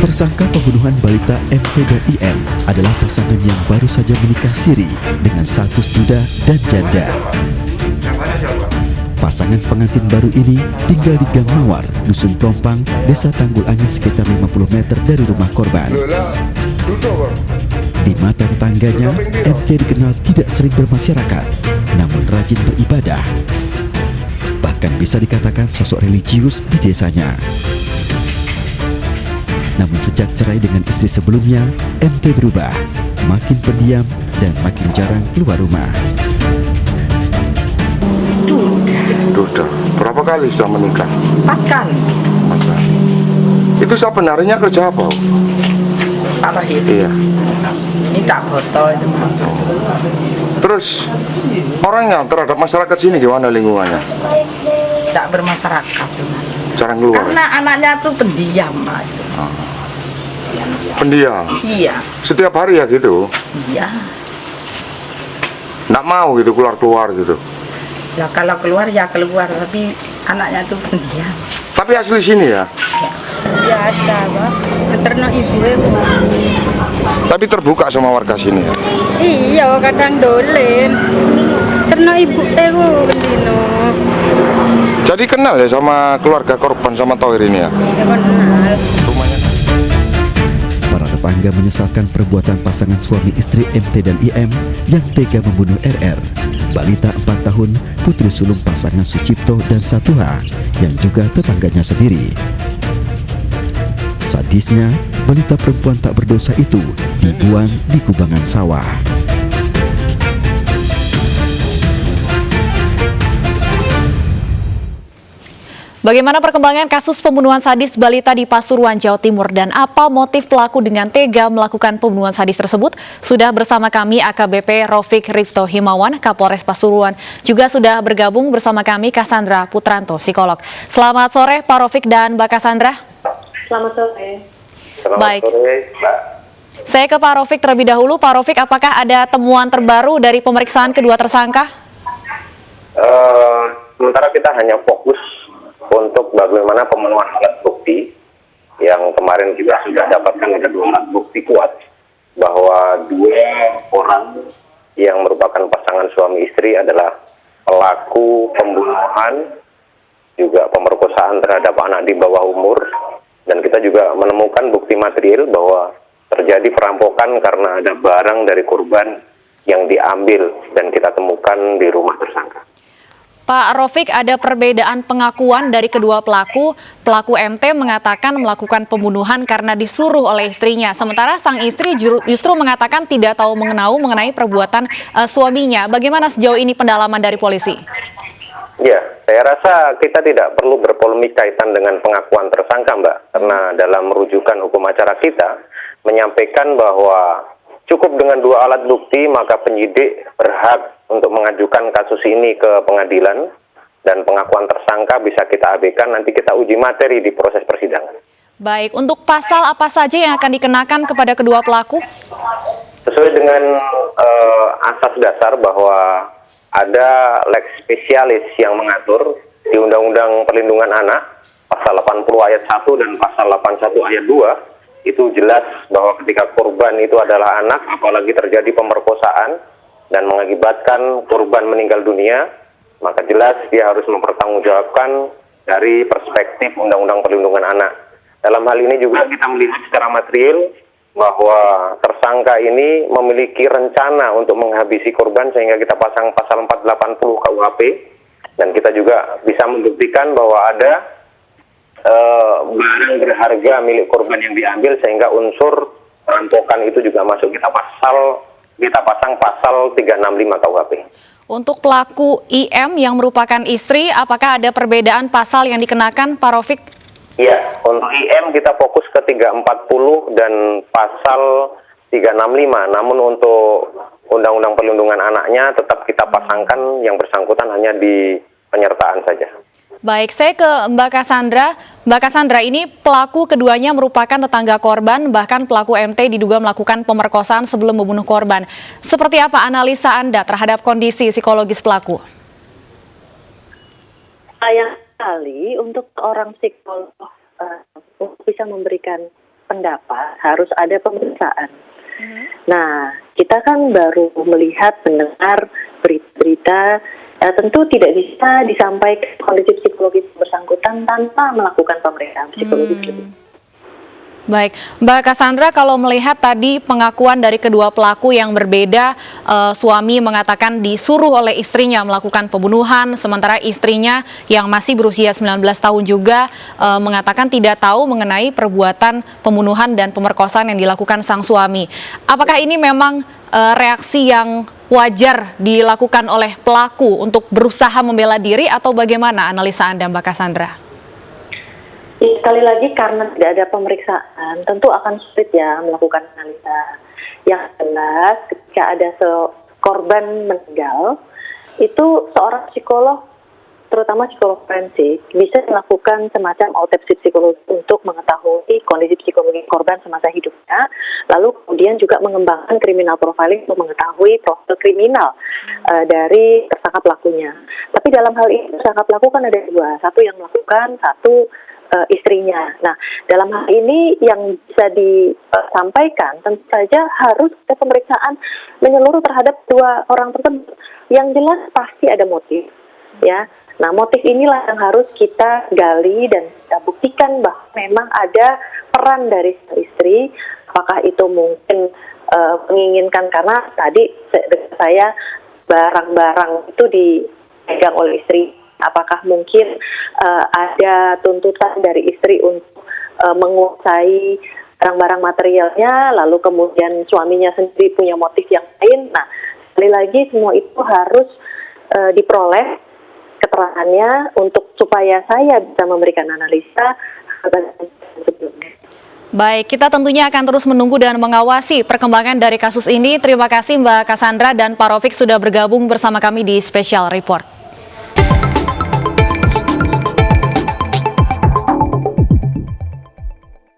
Tersangka pembunuhan balita MT dan IM adalah pasangan yang baru saja menikah siri dengan status duda dan janda. Pasangan pengantin baru ini tinggal di Gang Mawar, Dusun Plompang, Desa Tanggul Angin sekitar 50 meter dari rumah korban. Di mata tetangganya, MT dikenal tidak sering bermasyarakat, namun rajin beribadah. Bahkan bisa dikatakan sosok religius di desanya. Namun sejak cerai dengan istri sebelumnya, MT berubah, makin pendiam dan makin jarang keluar rumah. Duda. Berapa kali sudah menikah? 4 kali. 4 kali. Itu sebenarnya kerja apa? Kalau itu, Iya. ini tak botol itu. Terus orangnya terhadap masyarakat sini gimana lingkungannya? Tak bermasyarakat. Jarang keluar. Karena anaknya tuh pendiam, Pak. Pendiam. Iya, Setiap hari ya gitu. iya. Nggak mau gitu keluar gitu. Ya kalau keluar ya keluar, tapi anaknya tuh pendiam. Tapi asli sini ya. Biasa, Pak. Terno ibu itu. Tapi terbuka sama warga sini ya. Iya, kadang dolen. Terno ibu itu bendino. Jadi kenal ya sama keluarga korban sama Thohir ini ya. Ya kenal. Rumahnya. Para tetangga menyesalkan perbuatan pasangan suami istri MT dan IM yang tega membunuh RR, balita 4 tahun, putri sulung pasangan Sucipto dan Satuha, yang juga tetangganya sendiri. Sadisnya, balita perempuan tak berdosa itu dibuang di kubangan sawah. Bagaimana perkembangan kasus pembunuhan sadis balita di Pasuruan, Jawa Timur, dan apa motif pelaku dengan tega melakukan pembunuhan sadis tersebut? Sudah bersama kami AKBP Rofik Rifto Himawan, Kapolres Pasuruan. Juga sudah bergabung bersama kami Cassandra Putranto, psikolog. Selamat sore Pak Rofik dan Mbak Cassandra. Selamat sore. Baik. Saya ke Pak Rofik terlebih dahulu. Pak Rofik, apakah ada temuan terbaru dari pemeriksaan kedua tersangka? Sementara kita hanya fokus untuk bagaimana pemenuhan alat bukti yang kemarin kita sudah dapatkan ada 2 alat bukti kuat bahwa 2 orang yang merupakan pasangan suami istri adalah pelaku pembunuhan juga pemerkosaan terhadap anak di bawah umur, dan kita juga menemukan bukti material bahwa terjadi perampokan karena ada barang dari korban yang diambil dan kita temukan di rumah tersangka. Pak Rofik, ada perbedaan pengakuan dari kedua pelaku. Pelaku MT mengatakan melakukan pembunuhan karena disuruh oleh istrinya. Sementara sang istri justru mengatakan tidak tahu mengenai perbuatan suaminya. Bagaimana sejauh ini pendalaman dari polisi? Ya, saya rasa kita tidak perlu berpolemik kaitan dengan pengakuan tersangka, Mbak. Karena dalam rujukan hukum acara kita menyampaikan bahwa cukup dengan 2 alat bukti maka penyidik berhak untuk mengajukan kasus ini ke pengadilan, dan pengakuan tersangka bisa kita abaikan, nanti kita uji materi di proses persidangan. Baik, untuk pasal apa saja yang akan dikenakan kepada kedua pelaku? Sesuai dengan asas dasar bahwa ada lex spesialis yang mengatur di Undang-Undang Perlindungan Anak, pasal 80 ayat 1 dan pasal 81 ayat 2, itu jelas bahwa ketika korban itu adalah anak, apalagi terjadi pemerkosaan dan mengakibatkan korban meninggal dunia, maka jelas dia harus mempertanggungjawabkan dari perspektif Undang-Undang Perlindungan Anak. Dalam hal ini juga kita melihat secara material bahwa tersangka ini memiliki rencana untuk menghabisi korban sehingga kita pasang pasal 480 KUHP, dan kita juga bisa membuktikan bahwa ada barang berharga milik korban yang diambil sehingga unsur perampokan itu juga masuk. Kita pasang pasal 365 KUHP. Untuk pelaku IM yang merupakan istri, apakah ada perbedaan pasal yang dikenakan, Pak Rofik? Iya, untuk IM kita fokus ke 340 dan pasal 365. Namun untuk Undang-Undang Perlindungan Anaknya tetap kita pasangkan yang bersangkutan hanya di penyertaan saja. Baik, saya ke Mbak Cassandra. Mbak Cassandra, ini pelaku keduanya merupakan tetangga korban, bahkan pelaku MT diduga melakukan pemerkosaan sebelum membunuh korban. Seperti apa analisa Anda terhadap kondisi psikologis pelaku? Sayang sekali untuk seorang psikolog bisa memberikan pendapat harus ada pemeriksaan. Nah, kita kan baru melihat, mendengar berita-berita, tentu tidak bisa disampaikan kondisi psikologis bersangkutan tanpa melakukan pemeriksaan psikologis. Baik, Mbak Cassandra, kalau melihat tadi pengakuan dari kedua pelaku yang berbeda, suami mengatakan disuruh oleh istrinya melakukan pembunuhan, sementara istrinya yang masih berusia 19 tahun juga mengatakan tidak tahu mengenai perbuatan pembunuhan dan pemerkosaan yang dilakukan sang suami. Apakah ini memang reaksi yang wajar dilakukan oleh pelaku untuk berusaha membela diri atau bagaimana analisa Anda, Mbak Cassandra? Sekali lagi, karena tidak ada pemeriksaan, tentu akan sulit ya melakukan analisa. Yang jelas, ketika ada korban meninggal, itu seorang psikolog, terutama psikolog forensik, bisa melakukan semacam autopsi psikologi untuk mengetahui kondisi psikologi korban semasa hidupnya, lalu kemudian juga mengembangkan criminal profiling untuk mengetahui profil kriminal dari tersangka pelakunya. Tapi dalam hal ini tersangka pelaku kan ada dua, satu yang melakukan, satu istrinya. Nah, dalam hal ini yang bisa disampaikan tentu saja harus ada pemeriksaan menyeluruh terhadap dua orang tersebut. Yang jelas pasti ada motif, ya. Nah, motif inilah yang harus kita gali dan kita buktikan bahwa memang ada peran dari istri. Apakah itu mungkin menginginkan, karena tadi saya barang-barang itu dipegang oleh istri. Apakah mungkin ada tuntutan dari istri untuk menguasai barang-barang materialnya, lalu kemudian suaminya sendiri punya motif yang lain. Nah, sekali lagi semua itu harus diperoleh keterangannya untuk supaya saya bisa memberikan analisa sebelumnya. Baik, kita tentunya akan terus menunggu dan mengawasi perkembangan dari kasus ini. Terima kasih Mbak Cassandra dan Pak Rofik sudah bergabung bersama kami di Special Report.